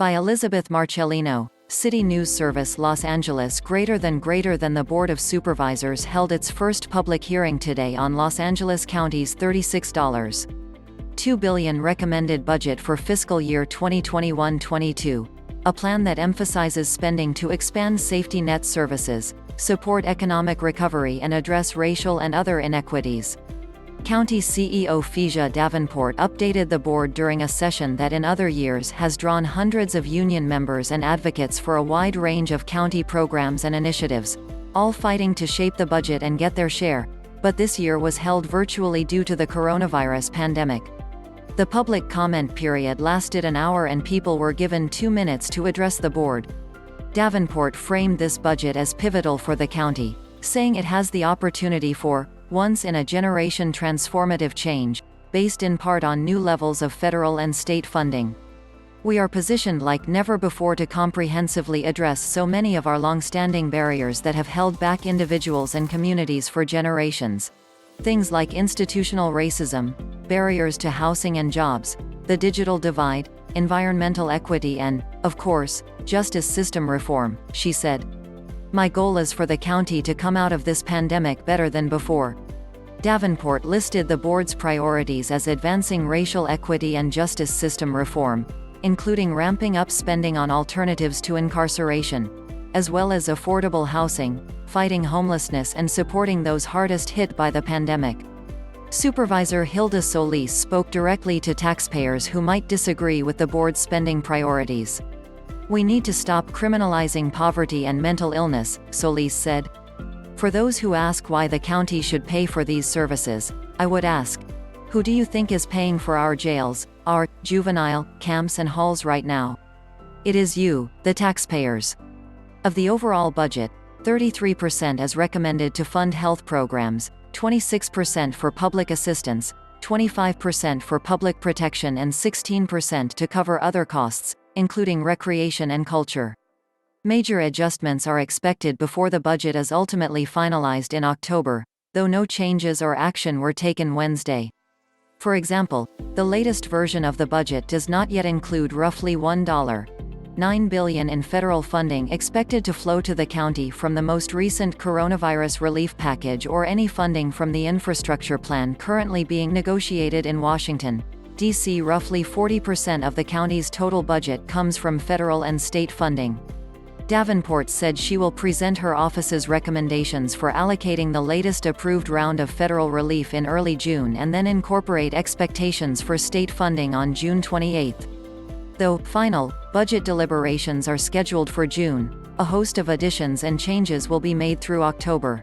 By Elizabeth Marcellino, City News Service Los Angeles. Greater than the Board of Supervisors held its first public hearing today on Los Angeles County's $36.2 billion recommended budget for fiscal year 2021-22, a plan that emphasizes spending to expand safety net services, support economic recovery and address racial and other inequities. County CEO Fesia Davenport updated the board during a session that in other years has drawn hundreds of union members and advocates for a wide range of county programs and initiatives, all fighting to shape the budget and get their share, but this year was held virtually due to the coronavirus pandemic. The public comment period lasted an hour and people were given 2 minutes to address the board. Davenport framed this budget as pivotal for the county, saying it has the opportunity for once-in-a-generation transformative change, based in part on new levels of federal and state funding. We are positioned like never before to comprehensively address so many of our long-standing barriers that have held back individuals and communities for generations. Things like institutional racism, barriers to housing and jobs, the digital divide, environmental equity and, of course, justice system reform, she said. My goal is for the county to come out of this pandemic better than before. Davenport listed the board's priorities as advancing racial equity and justice system reform, including ramping up spending on alternatives to incarceration, as well as affordable housing, fighting homelessness and supporting those hardest hit by the pandemic. Supervisor Hilda Solis spoke directly to taxpayers who might disagree with the board's spending priorities. We need to stop criminalizing poverty and mental illness, Solis said. For those who ask why the county should pay for these services, I would ask, who do you think is paying for our jails, our juvenile camps and halls right now? It is you, the taxpayers. Of the overall budget, 33% is recommended to fund health programs, 26% for public assistance, 25% for public protection and 16% to cover other costs, including recreation and culture. Major adjustments are expected before the budget is ultimately finalized in October, though no changes or action were taken Wednesday. For example, the latest version of the budget does not yet include roughly $1.9 billion in federal funding expected to flow to the county from the most recent coronavirus relief package or any funding from the infrastructure plan currently being negotiated in Washington, D.C. Roughly 40% of the county's total budget comes from federal and state funding. Davenport said she will present her office's recommendations for allocating the latest approved round of federal relief in early June and then incorporate expectations for state funding on June 28. Though final budget deliberations are scheduled for June, a host of additions and changes will be made through October.